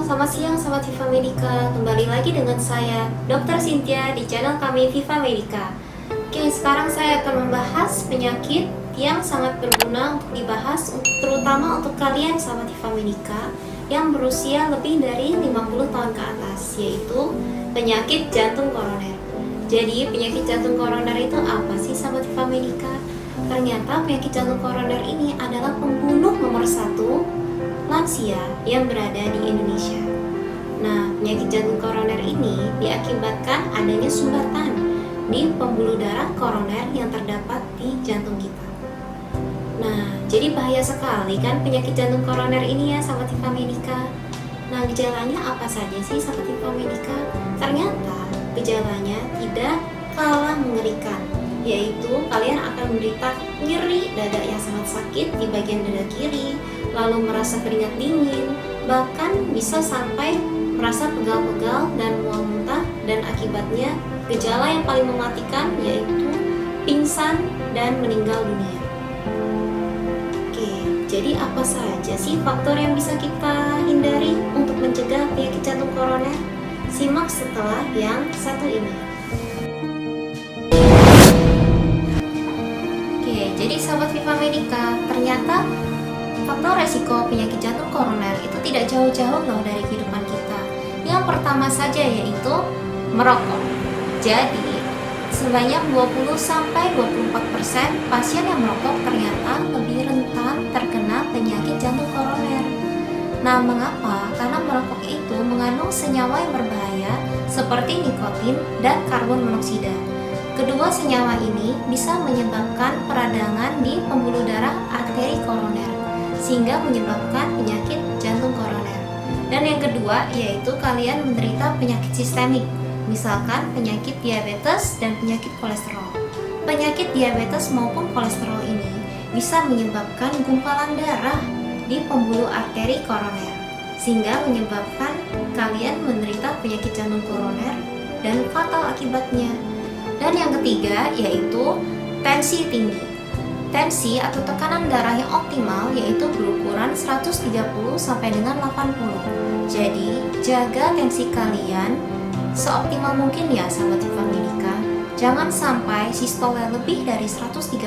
selamat siang Sobat Viva Medica. Kembali lagi dengan saya, Dr. Cynthia di channel kami Viva Medica. Oke, sekarang saya akan membahas penyakit yang sangat berguna untuk dibahas, terutama untuk kalian Sobat Viva Medica yang berusia lebih dari 50 tahun ke atas, yaitu penyakit jantung koroner. Jadi, penyakit jantung koroner itu apa sih Sobat Viva Medica? Ternyata penyakit jantung koroner ini adalah pembunuh nomor 1 lansia yang berada di Indonesia. Nah, penyakit jantung koroner ini diakibatkan adanya sumbatan di pembuluh darah koroner yang terdapat di jantung kita. Nah, jadi bahaya sekali kan penyakit jantung koroner ini ya Sobat Viva Medica. Nah, gejalanya apa saja sih Sobat Viva Medica? Ternyata gejalanya tidak kalah mengerikan, yaitu kalian akan menderita nyeri dada yang sangat sakit di bagian dada kiri, lalu merasa keringat dingin, bahkan bisa sampai merasa pegal-pegal dan mual muntah, dan akibatnya gejala yang paling mematikan yaitu pingsan dan meninggal dunia. Oke, jadi apa saja sih faktor yang bisa kita hindari untuk mencegah penyakit jantung koroner? Simak setelah yang satu ini. Jadi Sobat Viva Medica, ternyata faktor resiko penyakit jantung koroner itu tidak jauh-jauh loh dari kehidupan kita. Yang pertama saja yaitu merokok. Jadi, sebanyak 20-24% pasien yang merokok ternyata lebih rentan terkena penyakit jantung koroner. Nah, mengapa? Karena merokok itu mengandung senyawa yang berbahaya seperti nikotin dan karbon monoksida. Kedua senyawa ini bisa menyebabkan peradangan di pembuluh darah arteri koroner, sehingga menyebabkan penyakit jantung koroner. Dan yang kedua yaitu kalian menderita penyakit sistemik, misalkan penyakit diabetes dan penyakit kolesterol. Penyakit diabetes maupun kolesterol ini bisa menyebabkan gumpalan darah di pembuluh arteri koroner, sehingga menyebabkan kalian menderita penyakit jantung koroner dan fatal akibatnya. Dan yang ketiga yaitu tensi tinggi. Tensi atau tekanan darah yang optimal yaitu berukuran 130 sampai dengan 80. Jadi, jaga tensi kalian seoptimal mungkin ya Sobat Viva Medica. Jangan sampai sistolnya lebih dari 130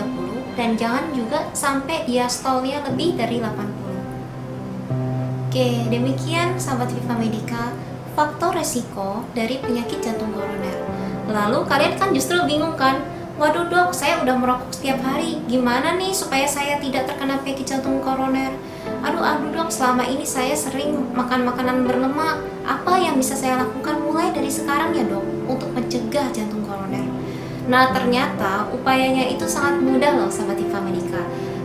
dan jangan juga sampai diastolnya lebih dari 80. Oke, demikian Sobat Viva Medica faktor resiko dari penyakit jantung koroner. Lalu kalian kan justru bingung kan, waduh dok, saya udah merokok setiap hari, gimana nih supaya saya tidak terkena penyakit jantung koroner? Aduh dok, selama ini saya sering makan makanan berlemak, apa yang bisa saya lakukan mulai dari sekarang ya dok untuk mencegah jantung koroner? Nah, ternyata upayanya itu sangat mudah loh Sobat Viva Medica.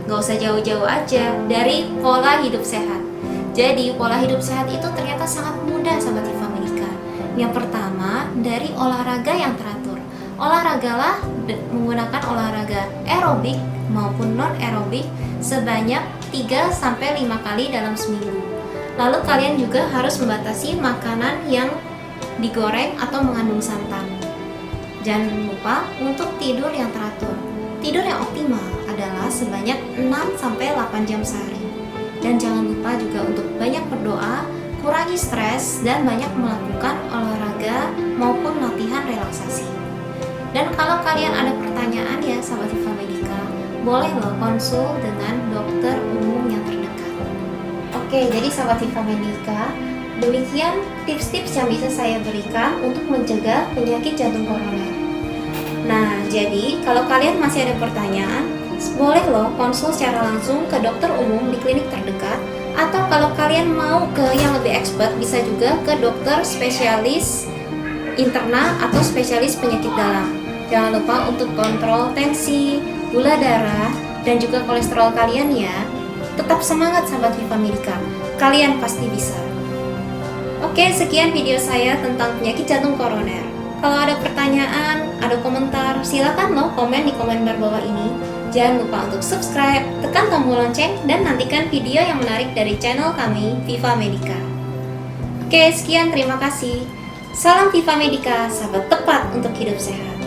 Gak usah jauh-jauh aja dari pola hidup sehat. Jadi pola hidup sehat itu ternyata sangat mudah Sobat Viva Medica. Yang pertama, dari olahraga yang teratur. Olahragalah menggunakan olahraga aerobik maupun non aerobik sebanyak 3-5 kali dalam seminggu. Lalu kalian juga harus membatasi makanan yang digoreng atau mengandung santan. Jangan lupa untuk tidur yang teratur. Tidur yang optimal adalah sebanyak 6-8 jam sehari. Dan jangan lupa juga untuk banyak berdoa, kurangi stres, dan banyak melakukan olahraga maupun latihan relaksasi. Dan kalau kalian ada pertanyaan ya Sobat Viva Medica, boleh loh konsul dengan dokter umum yang terdekat. Oke, jadi Sobat Viva Medica, demikian tips-tips yang bisa saya berikan untuk mencegah penyakit jantung koroner. Nah, jadi kalau kalian masih ada pertanyaan, boleh loh konsul secara langsung ke dokter umum di klinik terdekat. Atau kalau kalian mau ke yang lebih expert, bisa juga ke dokter spesialis interna atau spesialis penyakit dalam. Jangan lupa untuk kontrol tensi, gula darah, dan juga kolesterol kalian ya. Tetap semangat Sobat Viva Medica, kalian pasti bisa. Oke, sekian video saya tentang penyakit jantung koroner. Kalau ada pertanyaan, ada komentar, silakan loh komen di komentar bawah ini. Jangan lupa untuk subscribe, tekan tombol lonceng, dan nantikan video yang menarik dari channel kami, Viva Medica. Oke, sekian, terima kasih. Salam Viva Medica, sahabat tepat untuk hidup sehat.